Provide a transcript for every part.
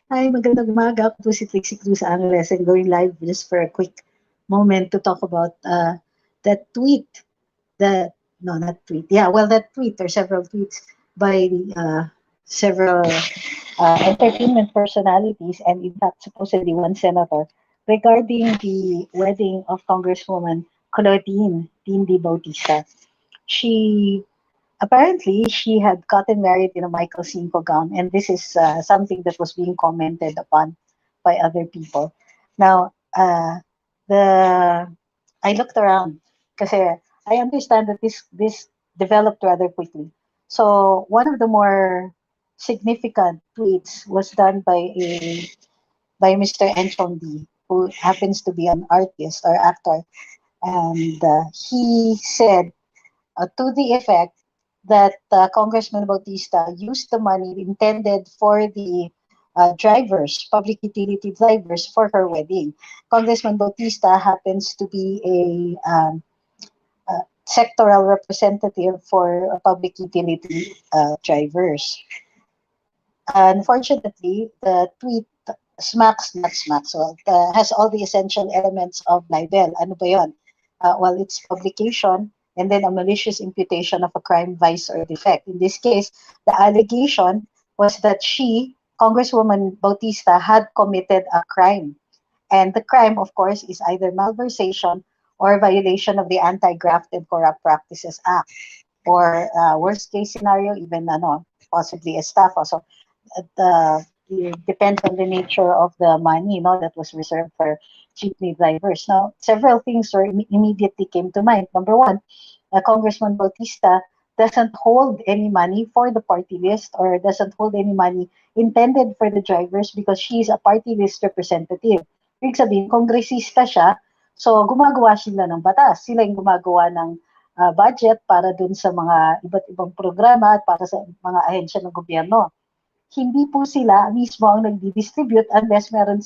Hi, magandang umaga. Ako po si Trixie Cruz-Angeles and going live just for a quick moment to talk about that tweet. That no, not tweet. Yeah, well, that tweet or several tweets by several entertainment personalities and in fact supposedly one senator regarding the wedding of Congresswoman Claudine Bautista. She apparently she had gotten married in a Michael Cinco gown, and this is something that was being commented upon by other people. Now, the I looked around because I understand that this developed rather quickly. So one of the more significant tweets was done by Mr. Enchong D, who happens to be an artist or actor, and he said to the effect that Congressman Bautista used the money intended for the drivers, public utility drivers, for her wedding. Congressman Bautista happens to be a sectoral representative for public utility drivers. Unfortunately, the tweet not smacks, well, has all the essential elements of libel. Ano ba yun? Well, it's publication and then a malicious imputation of a crime, vice, or defect. In this case, the allegation was that Congresswoman Bautista, had committed a crime. And the crime, of course, is either malversation or violation of the Anti-Graft and Corrupt Practices Act. Or worst case scenario, even possibly estafa. So it depends on the nature of the money, that was reserved for jeepney drivers. Now, several things immediately came to mind. Number one, Congressman Bautista doesn't hold any money for the party list or doesn't hold any money intended for the drivers because she's a party list representative. Ibig sabihin, kongresista siya, so gumagawa sila ng batas. Sila yung gumagawa ng budget para dun sa mga iba't ibang programa at para sa mga ahensya ng gobyerno. Hindi po sila mismo ang nagdi-distribute unless merong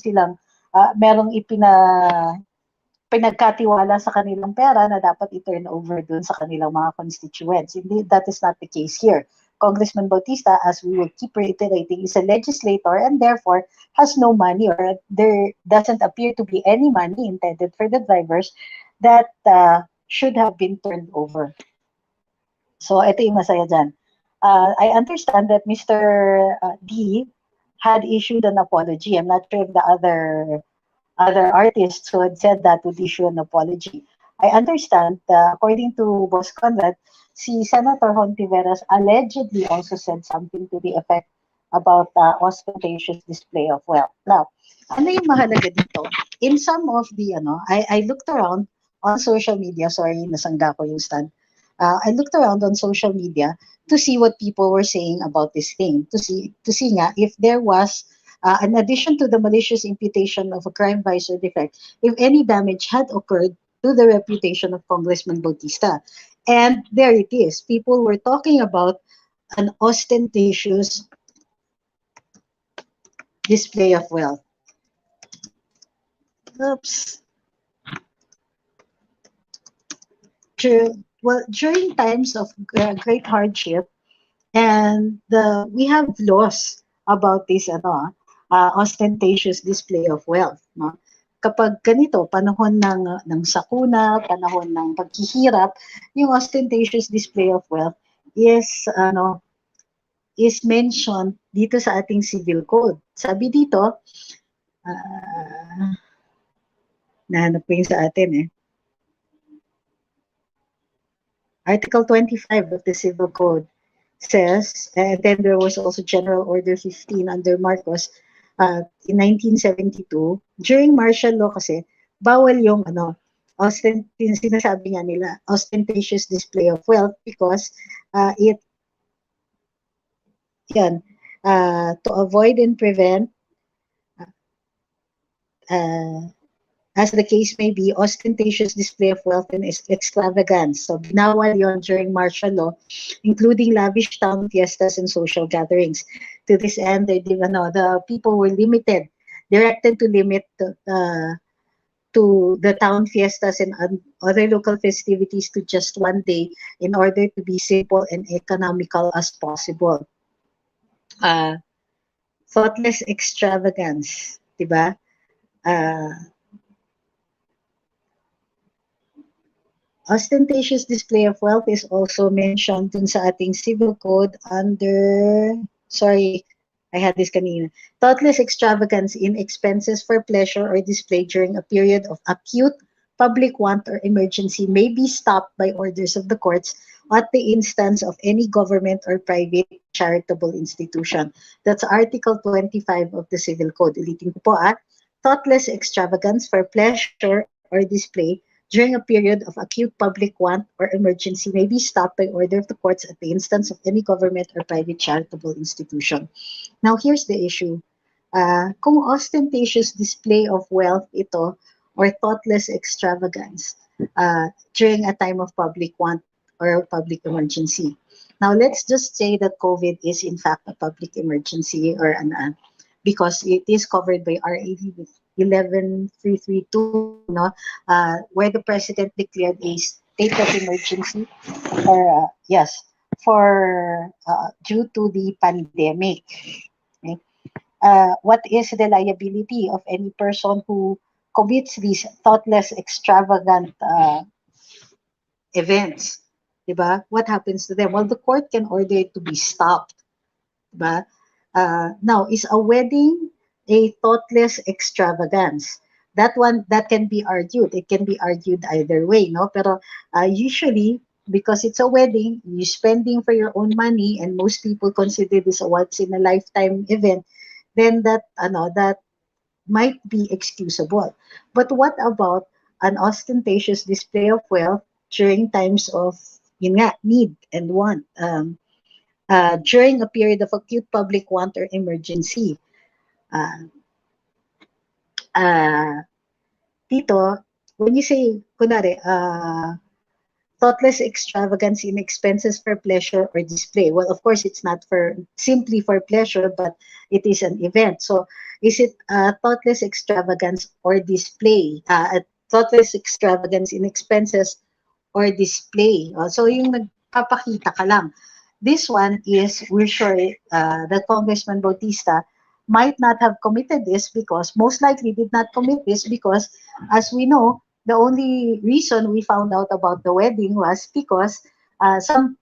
pinagkatiwala sa kanilang pera na dapat i-turn over dun sa kanilang mga constituents. Indeed, that is not the case here. Congressman Bautista, as we will keep reiterating, is a legislator and therefore has no money, or there doesn't appear to be any money intended for the drivers that should have been turned over. So ito yung masaya dyan. I understand that Mr. D had issued an apology. I'm not sure if the other artists who had said that would issue an apology. I understand, according to Boss Conrad, si Senator Hontiveros allegedly also said something to the effect about ostentatious display of wealth. Now, ano yung mahalaga dito? In some of the, I looked around on social media, sorry, nasangga ko yung stand. I looked around on social media to see what people were saying about this thing, to see nga if there was, in addition to the malicious imputation of a crime, vice, or defect, if any damage had occurred to the reputation of Congressman Bautista. And there it is. People were talking about an ostentatious display of wealth. Oops. During times of great hardship, and we have laws about this ostentatious display of wealth. No? Kapag ganito, panahon ng sakuna, panahon ng paghihirap, yung ostentatious display of wealth is mentioned dito sa ating civil code. Sabi dito, nahanap ko yung sa atin Article 25 of the Civil Code says, and then there was also General Order 15 under Marcos in 1972. During martial law kasi, bawal yung sinasabi nga nila, ostentatious display of wealth because to avoid and prevent as the case may be, ostentatious display of wealth and extravagance. So, binawal yon during martial law, including lavish town fiestas and social gatherings. To this end, the people were directed to limit to the town fiestas and other local festivities to just one day in order to be simple and economical as possible. thoughtless extravagance, diba? Ostentatious display of wealth is also mentioned dun sa ating civil code under, sorry, I had this kanina. Thoughtless extravagance in expenses for pleasure or display during a period of acute public want or emergency may be stopped by orders of the courts at the instance of any government or private charitable institution. That's Article 25 of the Civil Code. Ulitin ko po, thoughtless extravagance for pleasure or display during a period of acute public want or emergency may be stopped by order of the courts at the instance of any government or private charitable institution. Now, here's the issue. Kung ostentatious display of wealth ito or thoughtless extravagance during a time of public want or public emergency. Now, let's just say that COVID is in fact a public emergency or because it is covered by RA 11332, no, where the president declared a state of emergency or yes, for due to the pandemic. Okay? What is the liability of any person who commits these thoughtless, extravagant events? Diba? What happens to them? Well, the court can order it to be stopped. Diba? Now, is a wedding a thoughtless extravagance? That one, that can be argued. It can be argued either way, no? Pero usually, because it's a wedding, you're spending for your own money, and most people consider this a once-in-a-lifetime event, then that might be excusable. But what about an ostentatious display of wealth during times of yun nga, need and want? During a period of acute public want or emergency. Uh, uh, Dito, when you say, kunwari, thoughtless extravagance in expenses for pleasure or display. Well, of course, it's not for simply for pleasure, but it is an event. So, is it thoughtless extravagance or display? Thoughtless extravagance in expenses or display. So, yung nagpapakita ka lang. This one is, we're sure that Congressman Bautista might not have committed this because, most likely did not commit this because, as we know, the only reason we found out about the wedding was because some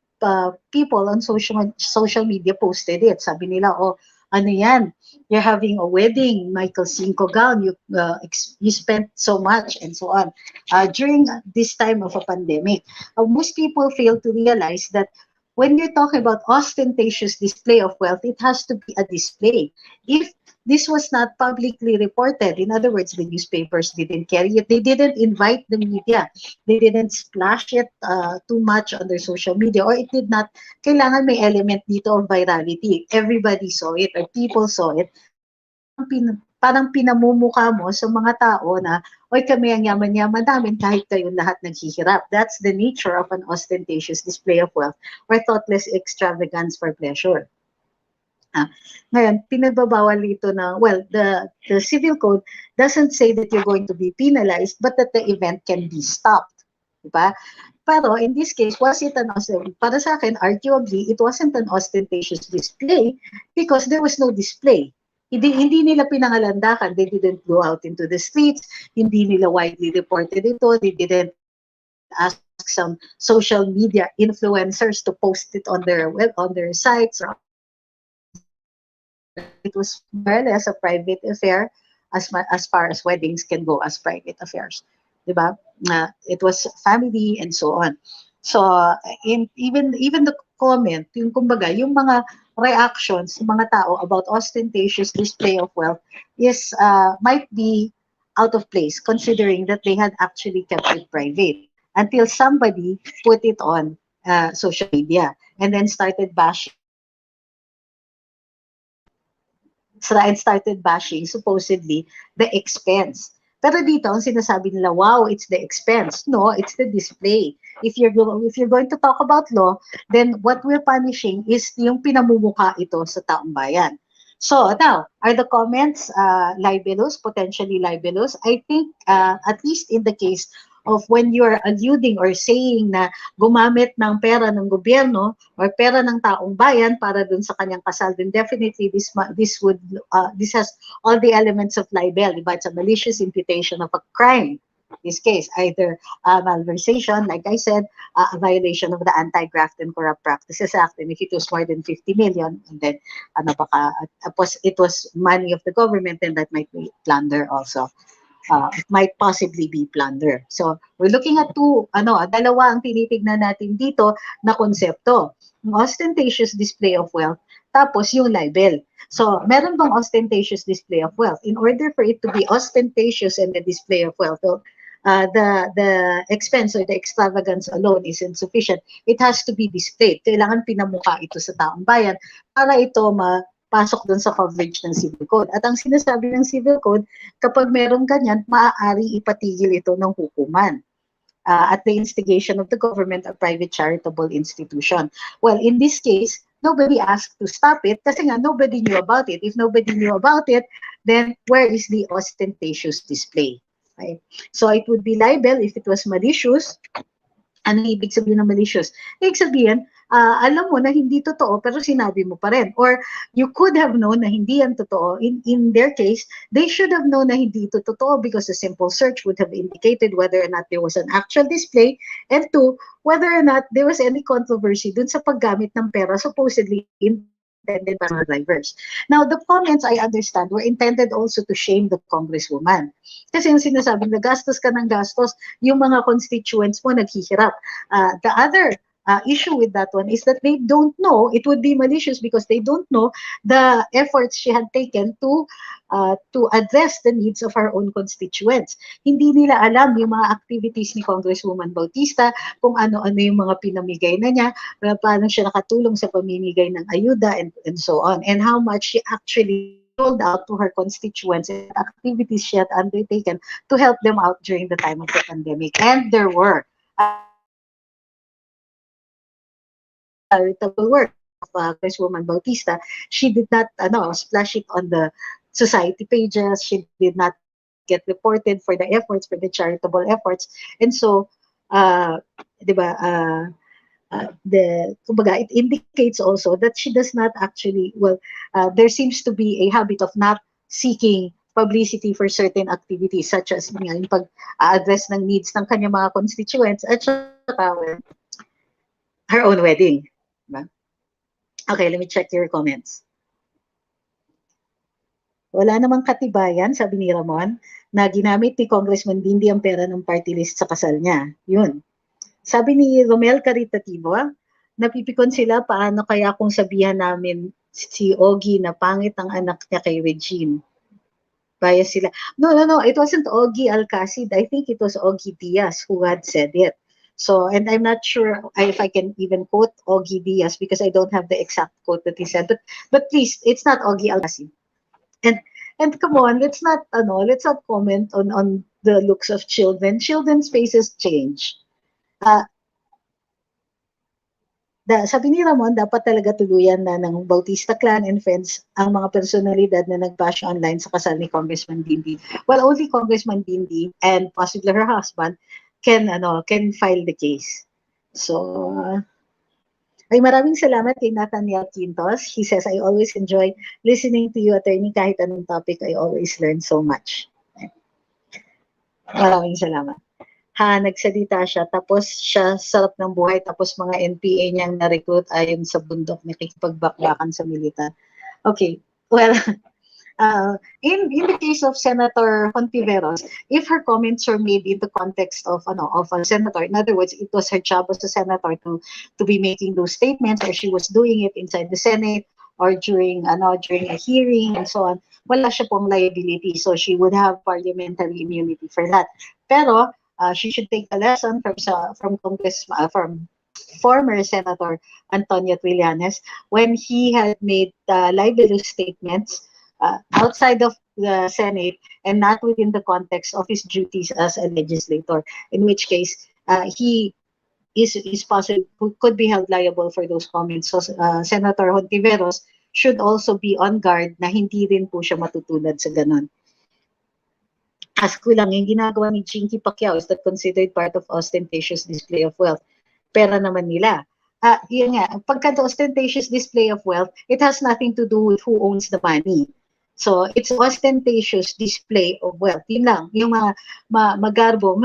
people on social media posted it. Sabi nila, oh, ano yan, you're having a wedding, Michael Cinco gown, you spent so much and so on. During this time of a pandemic, most people fail to realize that when you're talking about ostentatious display of wealth, it has to be a display. If this was not publicly reported, in other words, the newspapers didn't carry it, they didn't invite the media, they didn't splash it too much on their social media, or it did not, kailangan may element dito of virality. Everybody saw it, or people saw it. Parang pinamumukha mo sa mga tao na, oy, kami ang yaman-yaman namin kahit kayong lahat naghihirap. That's the nature of an ostentatious display of wealth or thoughtless extravagance for pleasure. Ngayon, pinagbabawal ito na, well, the civil code doesn't say that you're going to be penalized, but that the event can be stopped. Diba? Pero in this case, was it an para sa akin, arguably, it wasn't an ostentatious display because there was no display. Hindi nila pinangalandakan. They didn't go out into the streets. Hindi nila widely reported ito. They didn't ask some social media influencers to post it on their sites. Or it was more or less a private affair as far as weddings can go as private affairs. Diba? It was family and so on. So, even the comment, yung kumbaga, yung mga reactions ng mga tao about ostentatious display of wealth is might be out of place considering that they had actually kept it private until somebody put it on social media and then started bashing supposedly the expense. Pero dito, ang sinasabi nila, wow, it's the expense. No, it's the display. If you're going to talk about law, then what we're punishing is yung pinamumukha ito sa taong bayan. So now, are the comments libelous, potentially libelous? I think at least in the case of when you're alluding or saying na gumamit ng pera ng gobyerno or pera ng taong bayan para dun sa kanyang kasal, then definitely this has all the elements of libel, diba? It's a malicious imputation of a crime. In this case, either malversation, like I said, a violation of the Anti-Graft and Corrupt Practices Act, and if it was more than 50 million, and then it was money of the government, then that might be plunder also. Might possibly be plunder. So, we're looking at dalawa ang tinitignan natin dito na konsepto. Yung ostentatious display of wealth, tapos yung libel. So, meron bang ostentatious display of wealth? In order for it to be ostentatious and the display of wealth, the expense or the extravagance alone is insufficient. It has to be displayed. Kailangan pinamukha ito sa taong bayan para ito pasok dun sa coverage ng Civil Code. At ang sinasabi ng Civil Code, kapag merong ganyan, maaaring ipatigil ito ng hukuman at the instigation of the government or private charitable institution. Well, in this case, nobody asked to stop it kasi nga nobody knew about it. If nobody knew about it, then where is the ostentatious display? Right? So it would be libel if it was malicious. Ano ibig sabihin ng malicious? Ibig sabihin, alam mo na hindi totoo pero sinabi mo pa rin. Or you could have known na hindi yan totoo. In their case, they should have known na hindi ito totoo because a simple search would have indicated whether or not there was an actual display, and two, whether or not there was any controversy dun sa paggamit ng pera supposedly intended by drivers. Now, the comments, I understand, were intended also to shame the congresswoman. Kasi yung sinasabing nagastos ka ng gastos, yung mga constituents mo naghihirap. The other issue with that one is that they don't know, it would be malicious because they don't know the efforts she had taken to address the needs of our own constituents. Hindi nila alam yung mga activities ni Congresswoman Bautista, kung ano-ano yung mga pinamigay na niya, paano siya nakatulong sa pamimigay ng ayuda and so on, and how much she actually rolled out to her constituents and activities she had undertaken to help them out during the time of the pandemic. And there were charitable work of Congresswoman Bautista. She did not splash it on the society pages. She did not get reported for the efforts, for the charitable efforts. And so, diba, it indicates also that she does not actually, there seems to be a habit of not seeking publicity for certain activities such as yung pag-address ng needs ng kanyang mga constituents at saka her own wedding. Okay, let me check your comments. Wala namang katibayan, sabi ni Ramon, na ginamit ni Congressman Dindi ang pera ng party list sa kasal niya. Yun. Sabi ni Romel Caritativo, napipikon sila paano kaya kung sabihan namin si Ogie na pangit ang anak niya kay Regine. Bias sila. No, it wasn't Ogie Alcacid. I think it was Ogie Diaz who had said it. So, and I'm not sure if I can even quote Ogie Diaz because I don't have the exact quote that he said. But please, it's not Ogie Alcacid. And come on, let's not comment on the looks of children. Children's faces change. Sabi ni Ramon, dapat talaga tuluyan na ng Bautista clan and friends ang mga personalidad na nag-bash online sa kasal ni Congressman Dindi. Well, only Congressman Dindi and possibly her husband can file the case. So, ay maraming salamat kay Nathaniel Quintos. He says, I always enjoy listening to you, attorney, kahit anong topic, I always learn so much. Maraming salamat. Nagsalita siya, tapos siya sarap ng buhay, tapos mga NPA niyang na-recruit ayon sa bundok, nakikipagbakbakan sa militar. Okay, well, in the case of Senator Hontiveros, if her comments were made in the context of a senator, in other words, it was her job as a senator to be making those statements, or she was doing it inside the Senate or during a hearing and so on, wala siya pong liability, so she would have parliamentary immunity for that. Pero she should take a lesson from former Senator Antonio Trillanes when he had made libelous statements outside of the Senate and not within the context of his duties as a legislator, in which case he is possible could be held liable for those comments. So Senator Hontiveros should also be on guard na hindi rin po siya matutulad sa ganon. ask ko lang, yung ginagawa ni Chinky Pacquiao, is that considered part of ostentatious display of wealth? Pera naman nila. Yun nga, pagka the ostentatious display of wealth, it has nothing to do with who owns the money. So, it's ostentatious display of wealth. Yun lang, yung magarbo,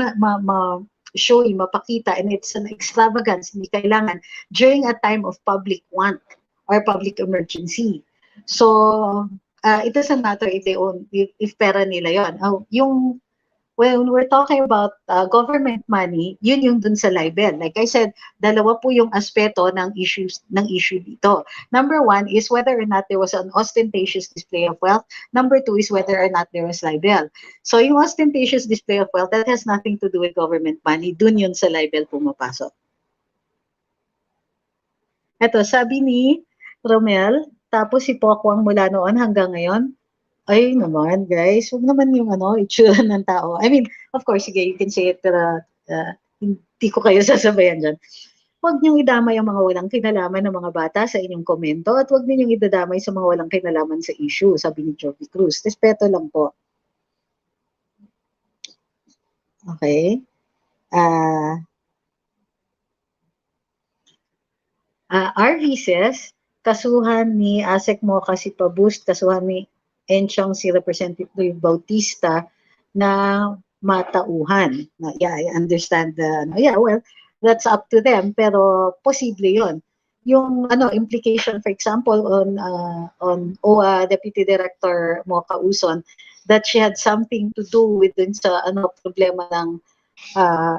showy, mapakita, and it's an extravagance, hindi kailangan, during a time of public want or public emergency. So, it doesn't matter if they own, if pera nila yon. Yung when we're talking about government money, yun yung dun sa libel. Like I said, dalawa po yung aspeto ng issue dito. Number one is whether or not there was an ostentatious display of wealth. Number two is whether or not there was libel. So yung ostentatious display of wealth, that has nothing to do with government money. Dun yun sa libel pumapasok. Ito, sabi ni Romel, tapos si Pokwang mula noon hanggang ngayon, ay naman, guys, huwag naman yung itsura ng tao. I mean, of course, sige, you can say it, pero hindi ko kayo sasabayan dyan. Huwag niyong idamay ang mga walang kinalaman ng mga bata sa inyong komento at huwag ninyong idadamay sa mga walang kinalaman sa issue, sabi ni Jovi Cruz. Respeto lang po. Okay. RV says, kasuhan ni Asek Mocha si Pabust, kasuhan ni Enchong si Representative Bautista na matauhan. Yeah, I understand. Yeah, well, that's up to them, pero posible yon. Yung implication, for example, on OWA Deputy Director Mocha Uson, that she had something to do with dun sa problema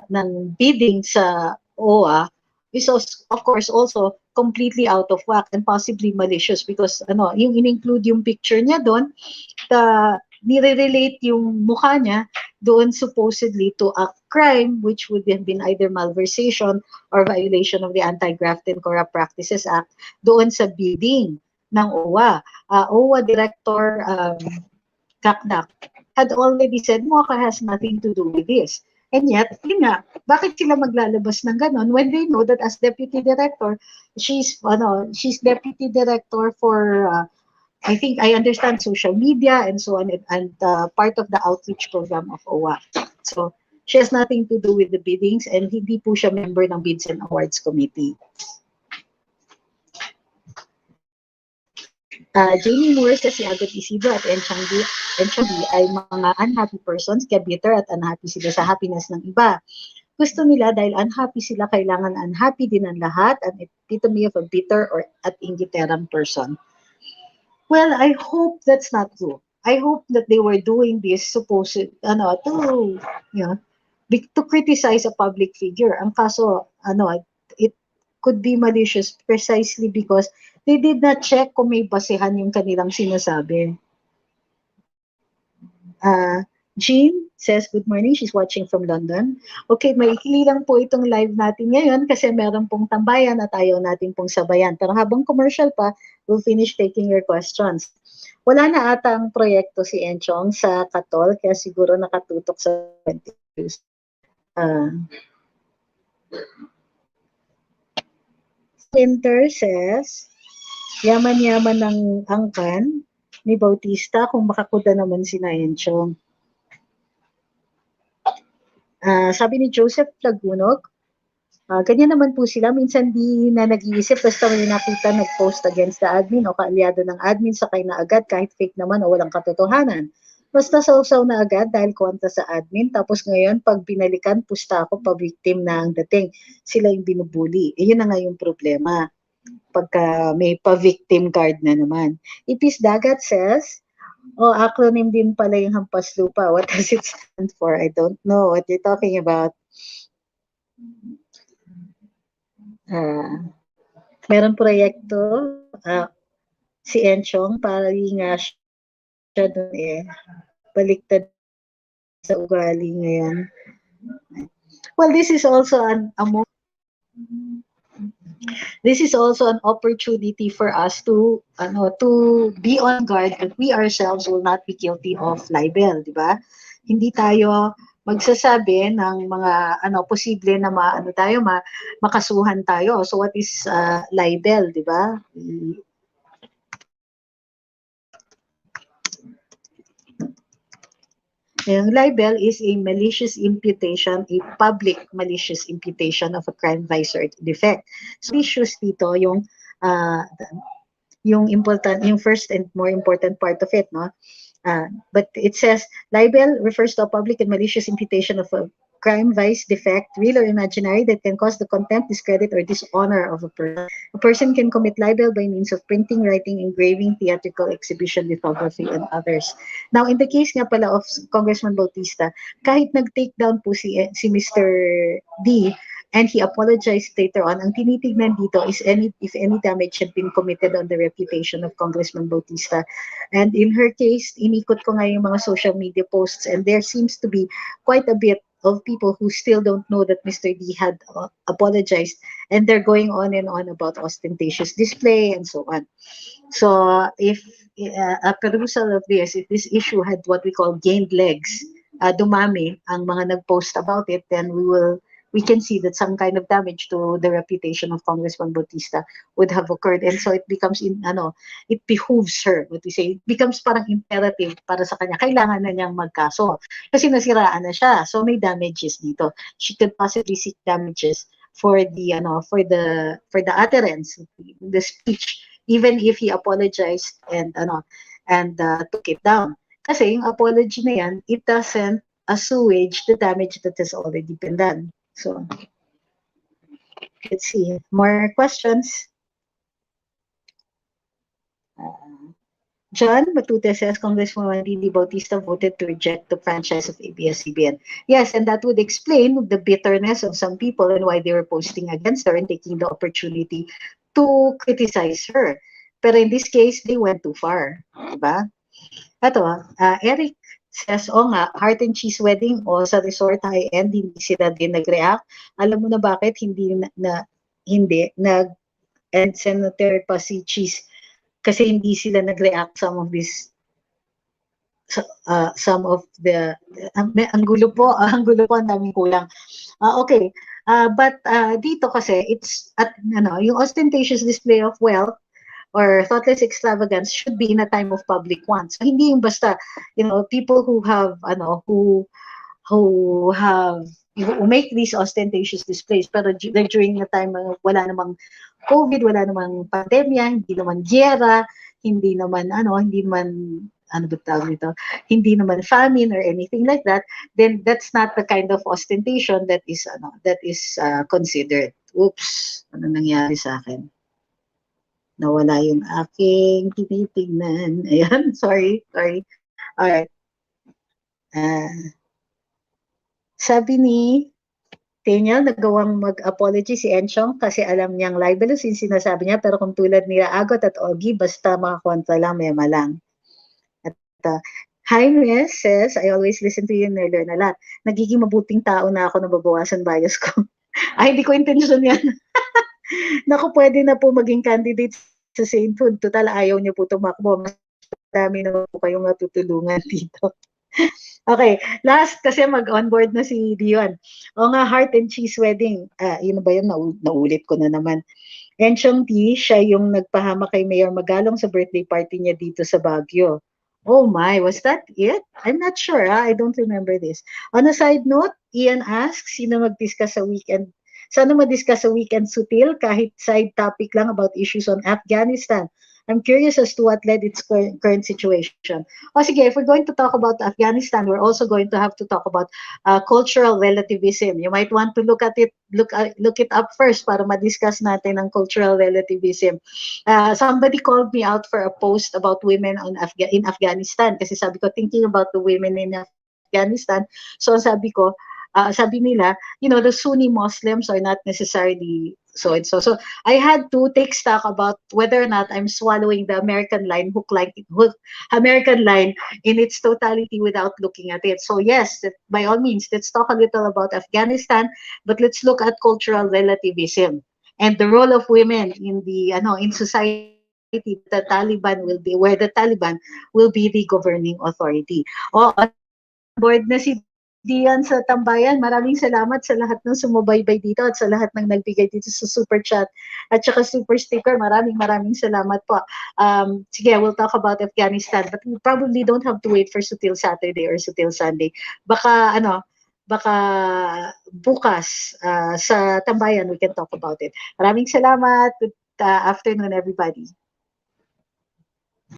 ng bidding sa OWA, is of course also completely out of whack and possibly malicious because yung in-include yung picture niya doon, nire-relate yung mukha niya doon supposedly to a crime which would have been either malversation or violation of the Anti-Graft and Corrupt Practices Act doon sa bidding ng OWA. OWA Director Kakdak had already said Mocha has nothing to do with this. And yet, yun nga, bakit sila maglalabas ng ganon when they know that as deputy director, she's deputy director for, I think, I understand, social media and so on, and part of the outreach program of OWA. So, she has nothing to do with the biddings and hindi po siya member ng Bids and Awards Committee. Jamie Moore says si Agot Isidro at Enchang D ay mga unhappy persons, kaya bitter at unhappy sila sa happiness ng iba. Gusto nila dahil unhappy sila, kailangan unhappy din ang lahat, an epitome of a bitter or at ingiterang person. Well, I hope that's not true. I hope that they were doing this to criticize a public figure. Ang kaso, it could be malicious precisely because they did not check kung may basehan yung kanilang sinasabi. Jean says, good morning. She's watching from London. Okay, maikli lang po itong live natin ngayon kasi meron pong tambayan at ayaw natin pong sabayan. Pero habang commercial pa, we'll finish taking your questions. Wala na atang proyekto si Enchong sa Katol, kaya siguro nakatutok sa 20 Winter says, yaman-yaman ng angkan ni Bautista kung makakuda naman si Enchong. Sabi ni Joseph Lagunog, ganyan naman po sila. Minsan di na nag-iisip basta may nakita nag-post against the admin o kaalyado ng admin sakay na agad kahit fake naman o walang katotohanan. Basta sausaw na agad dahil kontra sa admin. Tapos ngayon, pag binalikan, pusta ako, pa-victim na ang dating. Sila yung binubuli. Yun na nga yung problema. Pagka may pa-victim card na naman. Ipis Dagat says, acronym din pala yung hampas lupa. What does it stand for? I don't know what you're talking about. Meron proyekto si Enchong para nga siya dun baliktad sa ugali ngayon. Well, this is also an opportunity for us to be on guard that we ourselves will not be guilty of libel, di ba? Hindi tayo magsasabi ng mga posible na makasuhan tayo. So what is libel, di ba? Yung libel is a malicious imputation, a public malicious imputation of a crime, vice, or defect. So issues dito uh, yung important, yung first and more important part of it, no? But it says libel refers to a public and malicious imputation of a crime, vice, defect, real or imaginary, that can cause the contempt, discredit, or dishonor of a person. A person can commit libel by means of printing, writing, engraving, theatrical exhibition, lithography, and others. Now, in the case nga pala of Congressman Bautista, kahit nag-take down po si Mr. D, and he apologized later on, ang tinitignan dito is if any damage had been committed on the reputation of Congressman Bautista. And in her case, inikot ko nga yung mga social media posts, and there seems to be quite a bit of people who still don't know that Mr. D had apologized, and they're going on and on about ostentatious display and so on. So if a perusal of this, if this issue had what we call gained legs, dumami ang mga nag-post about it, then we can see that some kind of damage to the reputation of Congressman Bautista would have occurred. And so it becomes, it behooves her, what we say, it becomes parang imperative para sa kanya. Kailangan na niyang magkaso. Kasi nasiraan na siya. So may damages dito. She could possibly seek damages for the utterance, the speech, even if he apologized and took it down. Kasi yung apology na yan, it doesn't assuage the damage that has already been done. So, let's see. More questions? John Matute says Congresswoman Lily Bautista voted to reject the franchise of ABS-CBN. Yes, and that would explain the bitterness of some people and why they were posting against her and taking the opportunity to criticize her. Pero in this case, they went too far. Diba? Ito, Eric says, nga, heart and cheese wedding o sa resort high-end, hindi sila din nag-react. Alam mo na bakit hindi and Senator pa si Cheese kasi hindi sila nag-react some of ang gulo po, ang daming kulang. Okay, but dito kasi it's yung ostentatious display of wealth or thoughtless extravagance should be in a time of public want. So hindi yung basta, people who have who make these ostentatious displays pero during the time wala namang COVID, wala namang pandemya, hindi naman giyera, hindi naman hindi naman famine or anything like that, then that's not the kind of ostentation that is considered. Oops, ano nangyari sa akin? Nawala yung aking tinitingnan. Ayan, sorry. Alright. Sabi ni Daniel, nagawang mag-apology si Enchong kasi alam niyang libelous yung sinasabi niya, pero kung tulad nila Agot at Ogie, basta makakontra lang, mema lang. At Jaime says, I always listen to you and I learn a lot. Nagiging mabuting tao na ako, nababawasan bias ko. Ay, hindi ko intention yan. Naku, pwede na po maging candidate sa sainthood. Total, ayaw niyo po tumakbo. Mas dami naman po kayong matutulungan dito. Okay, last kasi mag-onboard na si Dion. O nga, heart and cheese wedding. Yun ba yun? Naulit ko na naman. Enchong T, siya yung nagpahama kay Mayor Magalong sa birthday party niya dito sa Baguio. Oh my, was that it? I'm not sure. I don't remember this. On a side note, Ian asks, sino mag-discuss sa weekend? Sana ma-discuss sa weekend sutil kahit side topic lang about issues on Afghanistan. I'm curious as to what led its current situation. O sige, if we're going to talk about Afghanistan, we're also going to have to talk about cultural relativism. You might want to look it up first para ma-discuss natin ang cultural relativism. Somebody called me out for a post about women in Afghanistan kasi sabi ko, thinking about the women in Afghanistan. So sabi ko, sabi nila, the Sunni Muslims are not necessarily so and so. So I had to take stock about whether or not I'm swallowing the American line, American line in its totality without looking at it. So yes, by all means, let's talk a little about Afghanistan, but let's look at cultural relativism and the role of women in society. The Taliban will be the governing authority. O, on board na si diyan sa tambayan. Maraming salamat sa lahat ng sumubaybay dito at sa lahat ng nagbigay dito sa super chat at saka super sticker. Maraming salamat po. Sige, we'll talk about Afghanistan, but we probably don't have to wait for Sutil Saturday or Sutil Sunday. Baka bukas sa tambayan we can talk about it. Maraming salamat. Good afternoon, everybody.